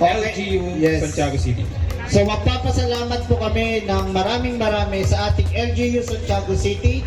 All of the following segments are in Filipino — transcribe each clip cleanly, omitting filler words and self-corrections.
LGU Santiago City. So magpapasalamat po kami ng maraming sa ating LGU Santiago City,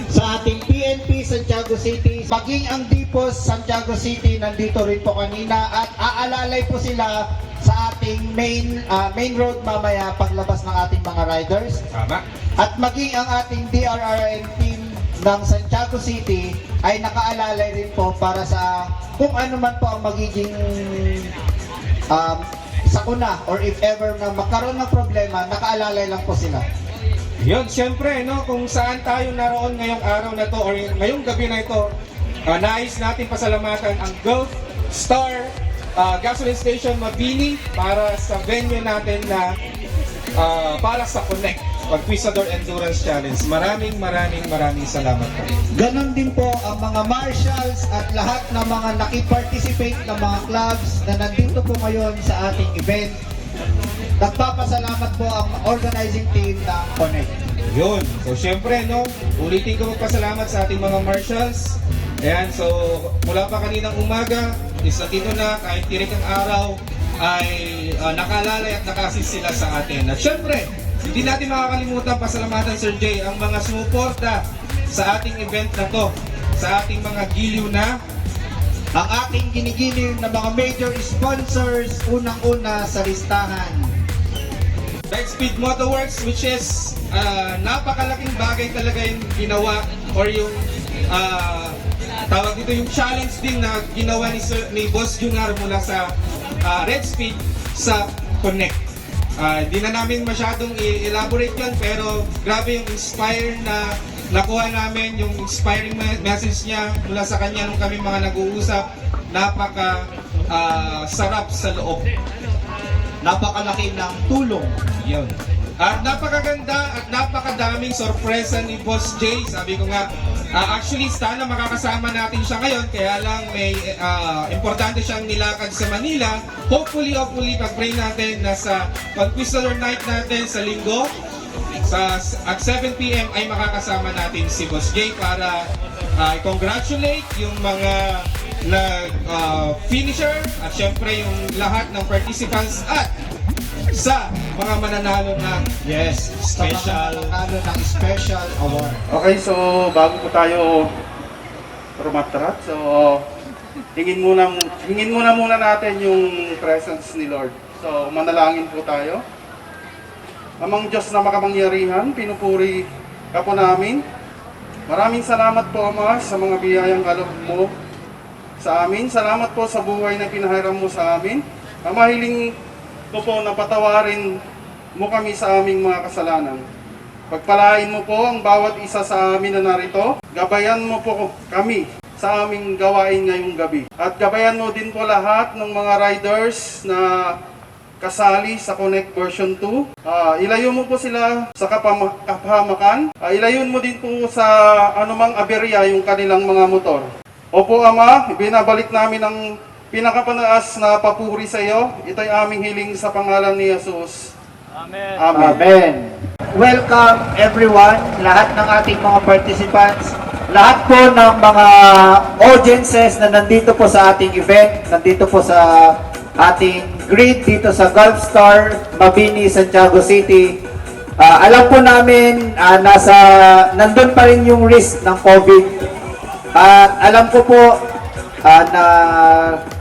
sa ating PNP Santiago City, maging ang Dipos Santiago City nandito rin po kanina at aalalay po sila sa ating main road mamaya paglabas ng ating mga riders. Tama. At maging ang ating DRRM team ng Santiago City ay nakaalalay rin po para sa kung ano man po ang magiging sakuna or if ever na magkaroon ng problema, nakaalalay lang po sila. Yun, siyempre, no, kung saan tayo naroon ngayong araw na to or ngayong gabi na ito, nais natin pasalamatan ang Gulf Star Gasoline Station Mabini para sa venue natin na para sa Connect Conquistador Endurance Challenge. Maraming salamat po. Ganon din po ang mga marshals at lahat ng mga nakiparticipate ng mga clubs na nandito po ngayon sa ating event. Nagpapasalamat po ang organizing team ng Connect. Yun. So, syempre, no, ulitin ko magpasalamat sa ating mga marshals. Ayan, so, mula pa kaninang umaga, is nandito na, kahit tirik ang araw, ay nakalalay at nakasis sila sa atin. At syempre, hindi natin makakalimutan pasalamatan, Sir Jay, ang mga sumuporta sa ating event na to, sa ating mga giliw na, ang ating ginigiliw na mga major sponsors, unang-una sa listahan. Lightspeed Motorworks, which is napakalaking bagay talaga yung ginawa or yung tawag dito yung challenge din na ginawa ni Boss Jungar mula sa Red Speed sa Connect. Di na namin masyadong i-elaborate yun, pero grabe yung inspire na nakuha namin, yung inspiring message niya mula sa kanya nung kami mga nag-uusap. Napaka sarap sa loob. Napakalaki ng tulong. Yun. At napakaganda at napakadaming sorpresa ni Boss Jay. Sabi ko nga, actually sana makakasama natin siya ngayon, kaya lang may importante siyang nilakad sa Manila. Hopefully, pag-pray natin na sa Conquistador Night natin sa Linggo, at 7 PM ay makakasama natin si Boss Jay para i-congratulate yung mga finisher at syempre yung lahat ng participants at sa mga mananalo ng special award. Okay, so bago po tayo rumatrat, so hingin muna natin yung presence ni Lord. So manalangin po tayo. Amang Diyos na makapangyarihan, pinupuri ka po namin. Maraming salamat po, Ama, sa mga biyayang kaloob mo sa amin. Salamat po sa buhay na pinahiram mo sa amin. Ama, hiling ko po na patawarin mo kami sa aming mga kasalanan. Pagpalain mo po ang bawat isa sa amin na narito. Gabayan mo po kami sa aming gawain ngayong gabi. At gabayan mo din po lahat ng mga riders na kasali sa Connect version 2. Ilayo mo po sila sa kapahamakan. Ilayon mo din po sa anumang aberya yung kanilang mga motor. Opo, Ama, binabalik namin ang pinakapanaas na papuri sa iyo. Ito'y aming hiling sa pangalan ni Jesus. Amen. Amen. Welcome everyone, lahat ng ating mga participants, lahat po ng mga audiences na nandito po sa ating event, nandito po sa ating grid dito sa Gulf Star Mabini, Santiago City. Alam po namin nandun pa rin yung risk ng COVID. At alam ko po na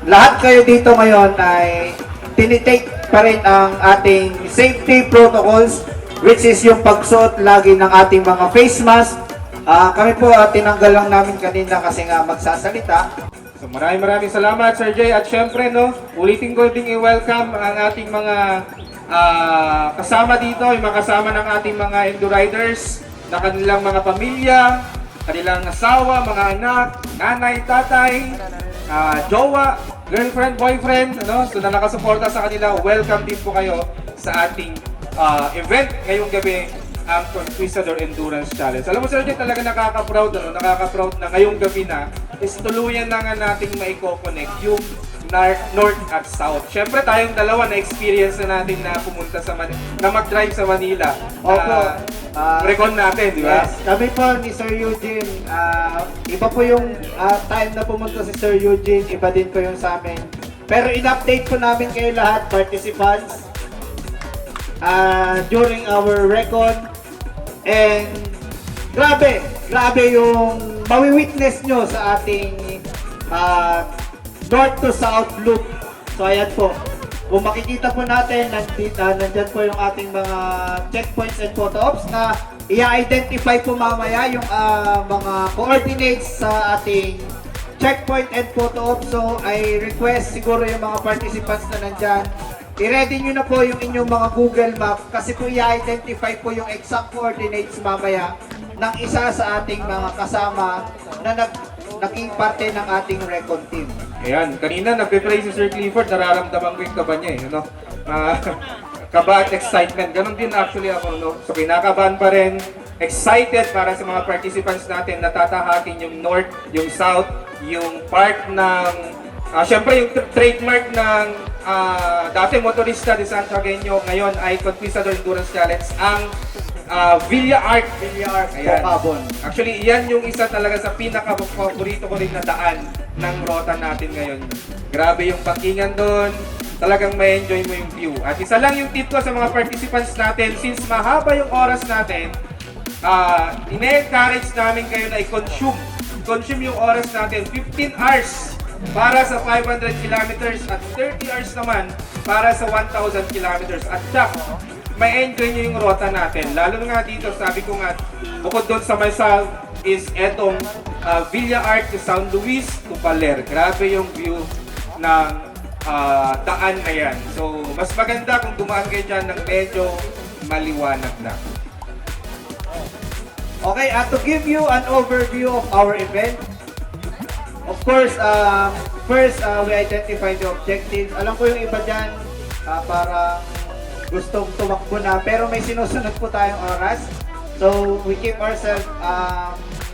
lahat kayo dito ngayon ay tinitake pa rin ang ating safety protocols, which is yung pagsuot lagi ng ating mga face mask. Kami po tinanggal lang namin kanina kasi nga magsasalita. So maraming salamat, Sir Jay. At syempre, no, ulitin ko ding i-welcome ang ating mga kasama dito, yung mga kasama ng ating mga Enduriders, na kanilang mga pamilya, kanilang asawa, mga anak, nanay, tatay, jowa, girlfriend, boyfriend, ano? So na nakasuporta sa kanila, welcome din po kayo sa ating event ngayong gabi, ang Conquistador Endurance Challenge. Alam mo, Sir Jay, talaga nakaka-proud na ngayong gabi na is tuluyan na nga nating maiko-connect yung North at South. Siyempre, tayong dalawa na experience na natin na pumunta na mag-drive sa Manila. Opo. Recon natin, di ba? Yes, kami po ni Sir Eugene, iba po yung time na pumunta si Sir Eugene, iba din po yung sa amin. Pero in-update po namin kayo lahat, participants, during our recon. And grabe yung mawi-witness nyo sa ating north to south loop. So ayan po. Kung makikita po natin, nandyan po yung ating mga checkpoints and photo ops na i-identify po mamaya yung mga coordinates sa ating checkpoint and photo ops. So I request siguro yung mga participants na nandyan, i-ready nyo na po yung inyong mga Google Map kasi po i-identify po yung exact coordinates mamaya ng isa sa ating mga kasama na naging parte ng ating recon team. Ayan, kanina nagpe-pray si Sir Clifford, nararamdaman ko yung kaba niya no? Kaba at excitement, ganun din actually ako, no? So kinakabahan pa rin, excited para sa mga participants natin na tatahakin yung north, yung south, yung part ng, syempre yung trademark ng dati motorista de San Tragueño, ngayon ay Conquistador Endurance Challenge, ang Villa Arc. Ayan. Pocabon. Actually, yan yung isa talaga sa pinaka-favorito ko rin na daan ng rota natin ngayon. Grabe yung parkingan doon. Talagang may enjoy mo yung view. At isa lang yung tip ko sa mga participants natin, since mahaba yung oras natin, ine-encourage namin kayo na i-consume yung oras natin. 15 hours para sa 500 kilometers at 30 hours naman para sa 1,000 kilometers. At tsak, may enjoy nyo yung rota natin. Lalo na nga dito, sabi ko nga, bukod doon sa Maysal is etong Villa Arc to San Luis to Baler. Grabe yung view ng daan na yan. So, mas maganda kung dumaan kayo dyan ng medyo maliwanag na. Okay, to give you an overview of our event, of course, first we identify the objectives. Alam ko yung iba dyan, para gustong tumakbo na, pero may sinusunod po tayong oras. So, we keep ourselves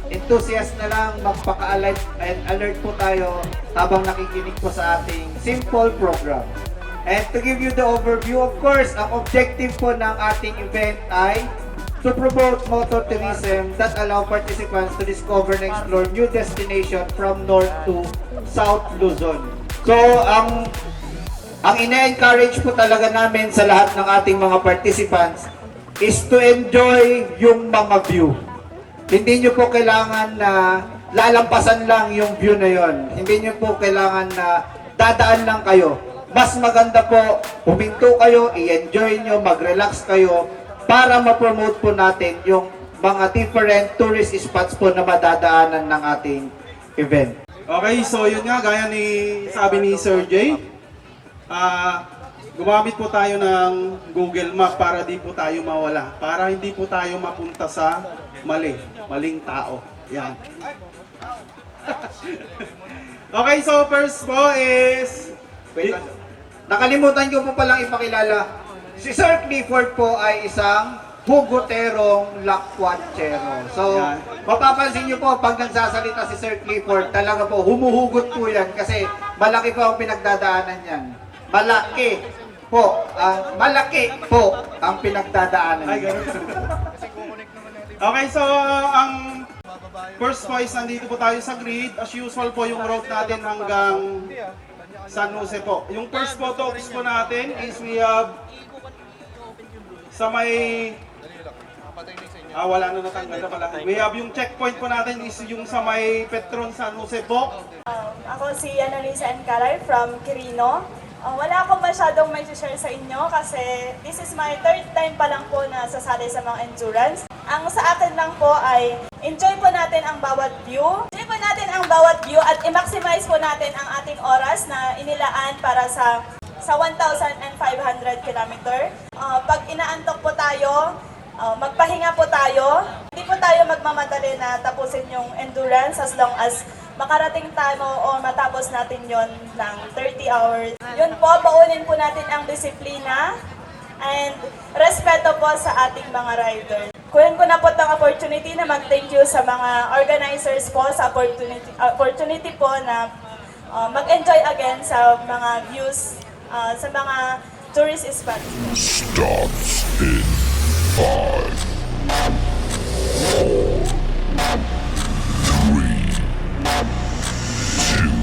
enthusiast na lang, magpaka-alert and alert po tayo habang nakikinig po sa ating simple program. And to give you the overview, of course, ang objective po ng ating event ay to promote motor tourism that allow participants to discover and explore new destination from north to south Luzon. So, ang ina-encourage po talaga namin sa lahat ng ating mga participants is to enjoy yung mga view. Hindi nyo po kailangan na lalampasan lang yung view na yon. Hindi nyo po kailangan na dadaan lang kayo. Mas maganda po, huminto kayo, i-enjoy nyo, mag-relax kayo para ma-promote po natin yung mga different tourist spots po na madadaanan ng ating event. Okay, so yun nga, gaya ni sabi ni Sir Jay, gumamit po tayo ng Google Map para di po tayo mawala. Para hindi po tayo mapunta sa maling tao. Yan. Okay, so first po is... Wait lang. Nakalimutan ko po palang ipakilala. Si Sir Clifford po ay isang hugoterong lakwatsero. So, Yan. mapapansin nyo po, pag nagsasalita si Sir Clifford, talaga po, humuhugot po yan kasi malaki po ang pinagdadaanan yan. Malaki po ang pinagdadaanan Ay, niya. ganun. Okay, so ang first po is nandito po tayo sa grid. As usual po yung route natin hanggang San Jose po. Yung first photo ops po natin is we have sa may... wala na natanggal na pala. We have yung checkpoint po natin is yung sa may Petron San Jose po. Ako si Annalisa Encaray from Quirino. Wala akong masyadong may share sa inyo kasi this is my third time pa lang po na sasali sa mga endurance. Ang sa akin lang po ay enjoy po natin ang bawat view. Enjoy po natin ang bawat view at i-maximize po natin ang ating oras na inilaan para sa 1,500 kilometer. Pag inaantok po tayo, magpahinga po tayo. Hindi po tayo magmamadali na tapusin yung endurance as long as makarating tayo o matapos natin yon ng 30 hours. Yun po, baunin po natin ang disiplina and respeto po sa ating mga riders. Kunin ko na po itong opportunity na mag-thank you sa mga organizers po sa opportunity po na mag-enjoy again sa mga views, sa mga tourist spots. Stops in 5, 4, 3, 2,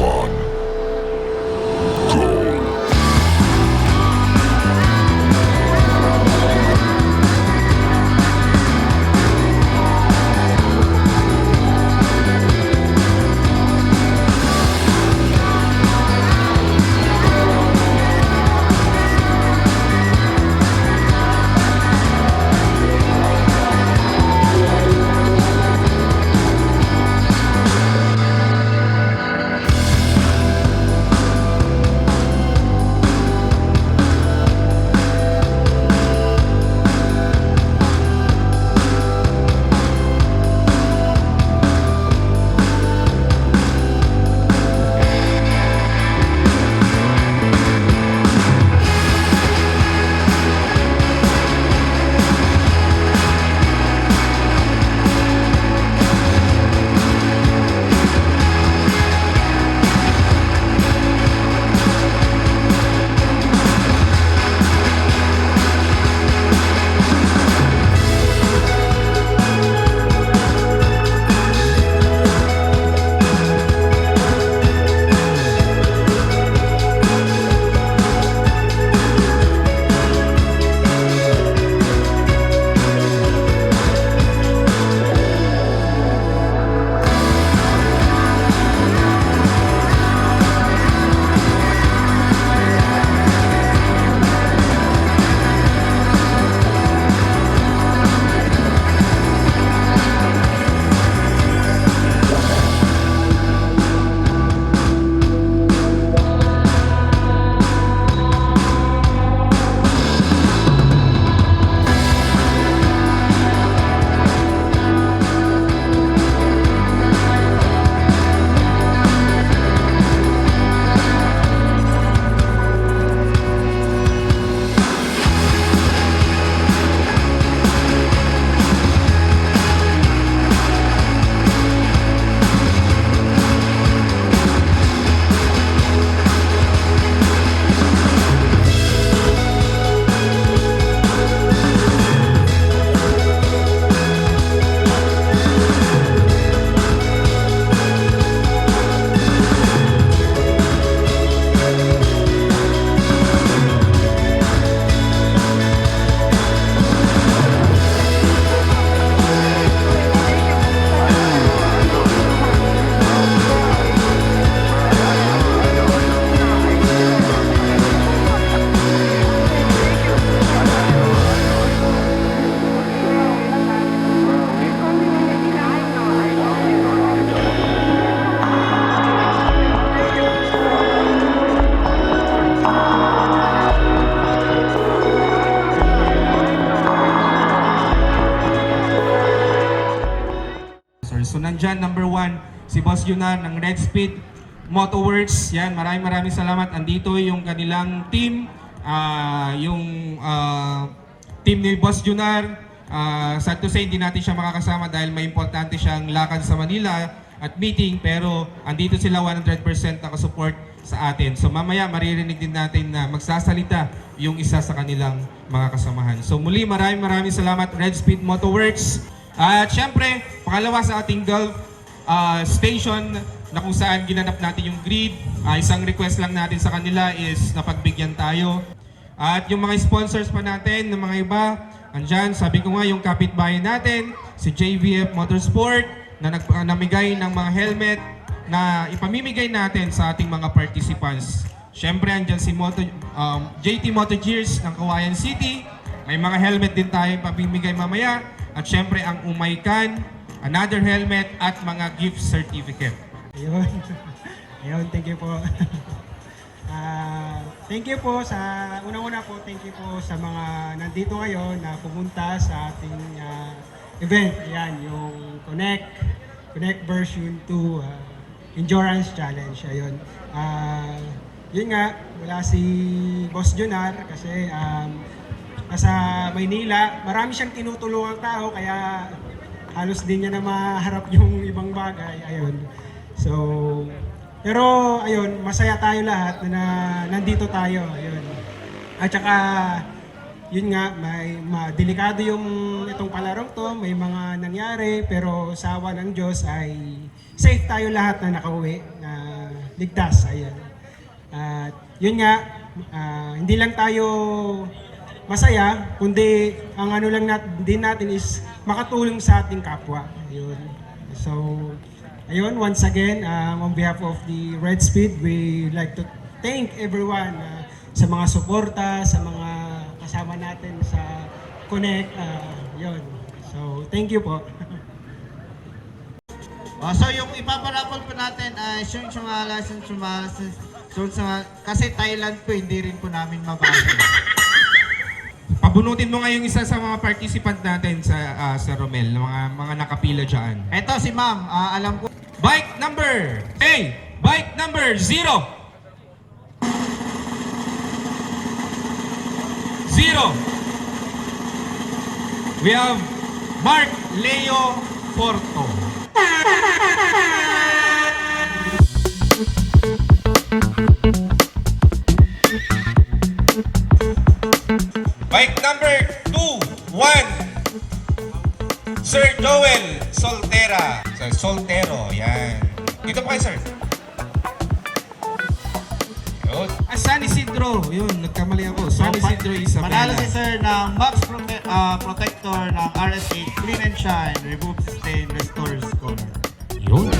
1. Boss Junar ng Red Speed Motorworks. Yan, maraming salamat. Andito yung kanilang team, team ni Boss Junar. Sad to say, hindi natin siya makakasama dahil may importante siyang lakad sa Manila at meeting, pero andito sila 100% nakasupport sa atin. So mamaya maririnig din natin na magsasalita yung isa sa kanilang mga kasamahan. So muli maraming salamat Red Speed Motorworks. At syempre, pangalawa sa ating Gulf station na kung saan ginanap natin yung grid. Isang request lang natin sa kanila is napagbigyan tayo. At yung mga sponsors pa natin, ng mga iba, andyan, sabi ko nga yung kapitbahay natin, si JVF Motorsport, na namigay ng mga helmet na ipamimigay natin sa ating mga participants. Siyempre, andyan si JT Moto Gears ng Kawayan City. May mga helmet din tayo ipamimigay mamaya. At siyempre, ang Umaykan, another helmet at mga gift certificate. Ayun. Ayun, thank you po. Thank you po sa, unang-una po, thank you po sa mga nandito ngayon na pumunta sa ating event. Yan, yung Connect version 2 Endurance Challenge. Ayun. Yun nga, wala si Boss Junar kasi nasa Maynila. Marami siyang tinutulungang tao kaya halos din niya na maharap yung ibang bagay. Ayun. So, pero ayun, masaya tayo lahat na nandito tayo. Ayun. At saka, yun nga, may delikado yung itong palarong to, may mga nangyari, pero sa awa ng Diyos ay safe tayo lahat na nakauwi, na ligtas. Ayun. At yun nga, hindi lang tayo masaya, kundi ang ano lang din natin is makatulong sa ating kapwa. Ayun. So, ayun, once again, on behalf of the Red Speed, we like to thank everyone sa mga suporta, sa mga kasama natin sa Connect. Yun. So, thank you po. So yung ipaparapol po natin ay kasi Thailand po hindi rin po namin mabasa. Pabunutin mo nga yung isa sa mga participant natin sa Romel, mga nakapila dyan. Eto si ma'am, alam ko. Bike number 0. We have Mark Leo Porto. Bike number 2-1. Sir Joel Soltera. Soltero, yan. Dito pa kayo, sir. Yun. San Isidro. Yun, nagkamali ako. San Isidro Isabela. Panalo si sir ng Max Protector ng RSA Clean and Shine, Remove Stain, Restores Color. Yun.